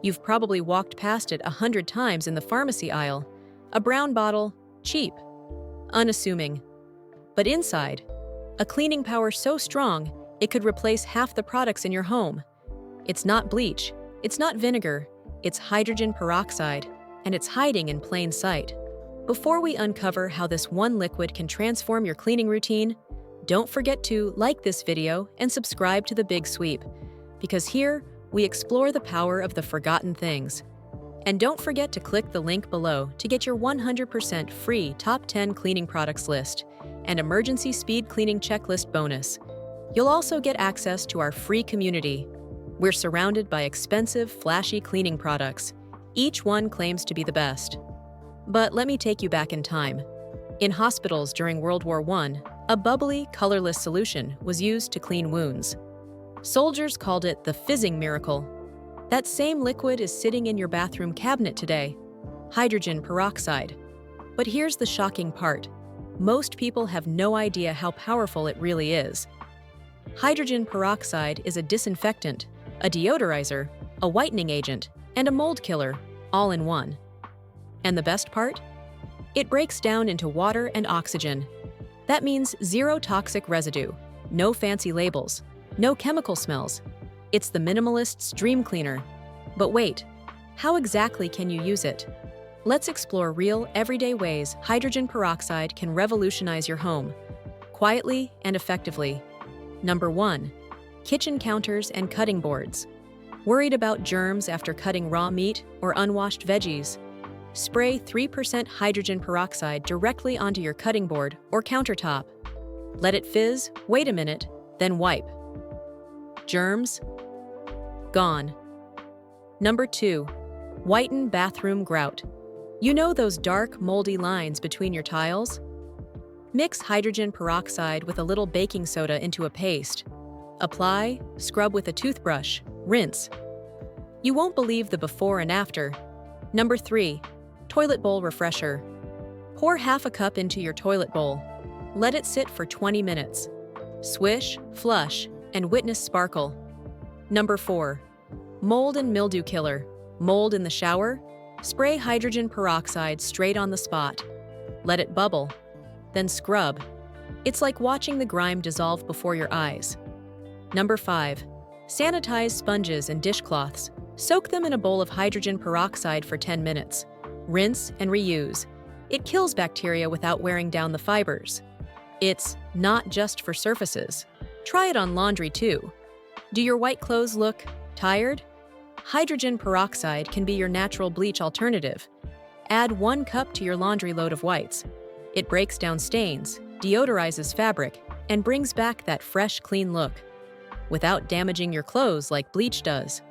You've probably walked past it 100 times in the pharmacy aisle. A brown bottle, cheap, unassuming. But inside, a cleaning power so strong it could replace half the products in your home. It's not bleach, it's not vinegar, it's hydrogen peroxide, and it's hiding in plain sight. Before we uncover how this one liquid can transform your cleaning routine, don't forget to like this video and subscribe to The Big Sweep, because here we explore the power of the forgotten things. And don't forget to click the link below to get your 100% free Top 10 Cleaning Products list and Emergency Speed Cleaning Checklist bonus. You'll also get access to our free community. We're surrounded by expensive, flashy cleaning products. Each one claims to be the best. But let me take you back in time. In hospitals during World War I, a bubbly, colorless solution was used to clean wounds. Soldiers called it the fizzing miracle. That same liquid is sitting in your bathroom cabinet today, hydrogen peroxide. But here's the shocking part. Most people have no idea how powerful it really is. Hydrogen peroxide is a disinfectant, a deodorizer, a whitening agent, and a mold killer, all in one. And the best part? It breaks down into water and oxygen. That means zero toxic residue, no fancy labels, no chemical smells. It's the minimalist's dream cleaner. But wait, how exactly can you use it? Let's explore real, everyday ways hydrogen peroxide can revolutionize your home, quietly and effectively. Number 1. Kitchen counters and cutting boards. Worried about germs after cutting raw meat or unwashed veggies? Spray 3% hydrogen peroxide directly onto your cutting board or countertop. Let it fizz, wait a minute, then wipe. Germs? Gone. Number 2. Whiten bathroom grout. You know those dark, moldy lines between your tiles? Mix hydrogen peroxide with a little baking soda into a paste. Apply, scrub with a toothbrush, rinse. You won't believe the before and after. Number 3. Toilet bowl refresher. Pour half a cup into your toilet bowl. Let it sit for 20 minutes. Swish, flush, and witness sparkle. Number 4. Mold and mildew killer. Mold in the shower? Spray hydrogen peroxide straight on the spot. Let it bubble. Then scrub. It's like watching the grime dissolve before your eyes. Number 5. Sanitize sponges and dishcloths. Soak them in a bowl of hydrogen peroxide for 10 minutes. Rinse and reuse. It kills bacteria without wearing down the fibers. It's not just for surfaces. Try it on laundry too. Do your white clothes look tired? Hydrogen peroxide can be your natural bleach alternative. Add 1 cup to your laundry load of whites. It breaks down stains, deodorizes fabric, and brings back that fresh, clean look, without damaging your clothes like bleach does.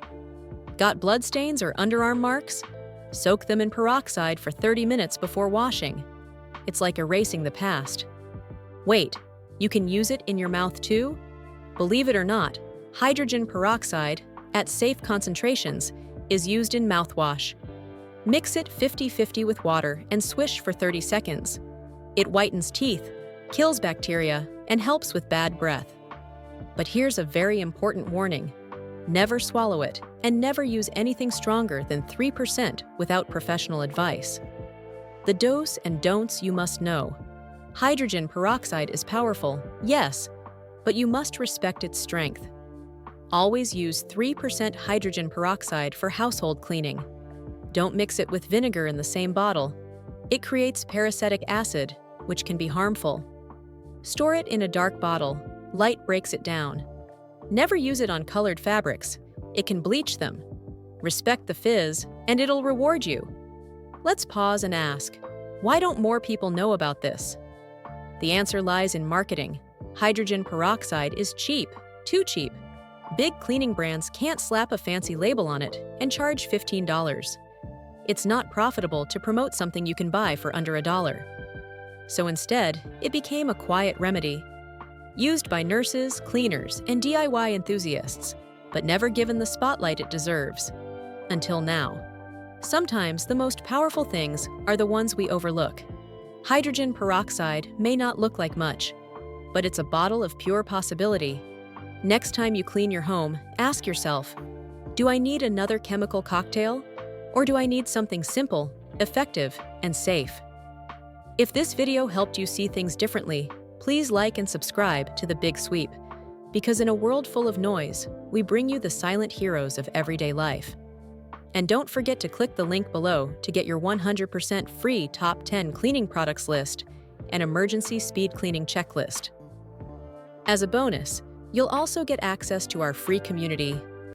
Got bloodstains or underarm marks? Soak them in peroxide for 30 minutes before washing. It's like erasing the past. Wait, you can use it in your mouth too? Believe it or not, hydrogen peroxide, at safe concentrations, is used in mouthwash. Mix it 50-50 with water and swish for 30 seconds. It whitens teeth, kills bacteria, and helps with bad breath. But here's a very important warning. Never swallow it, and never use anything stronger than 3% without professional advice. The do's and don'ts you must know. Hydrogen peroxide is powerful, yes, but you must respect its strength. Always use 3% hydrogen peroxide for household cleaning. Don't mix it with vinegar in the same bottle. It creates peracetic acid, which can be harmful. Store it in a dark bottle. Light breaks it down. Never use it on colored fabrics. It can bleach them. Respect the fizz, and it'll reward you. Let's pause and ask, why don't more people know about this? The answer lies in marketing. Hydrogen peroxide is cheap, too cheap. Big cleaning brands can't slap a fancy label on it and charge $15. It's not profitable to promote something you can buy for under $1. So instead, it became a quiet remedy, used by nurses, cleaners, and DIY enthusiasts, but never given the spotlight it deserves. Until now. Sometimes the most powerful things are the ones we overlook. Hydrogen peroxide may not look like much, but it's a bottle of pure possibility. Next time you clean your home, ask yourself, Do I need another chemical cocktail? Or do I need something simple, effective, and safe? If this video helped you see things differently, please like and subscribe to The Big Sweep, because in a world full of noise, we bring you the silent heroes of everyday life. And don't forget to click the link below to get your 100% free top 10 cleaning products list and emergency speed cleaning checklist. As a bonus, you'll also get access to our free community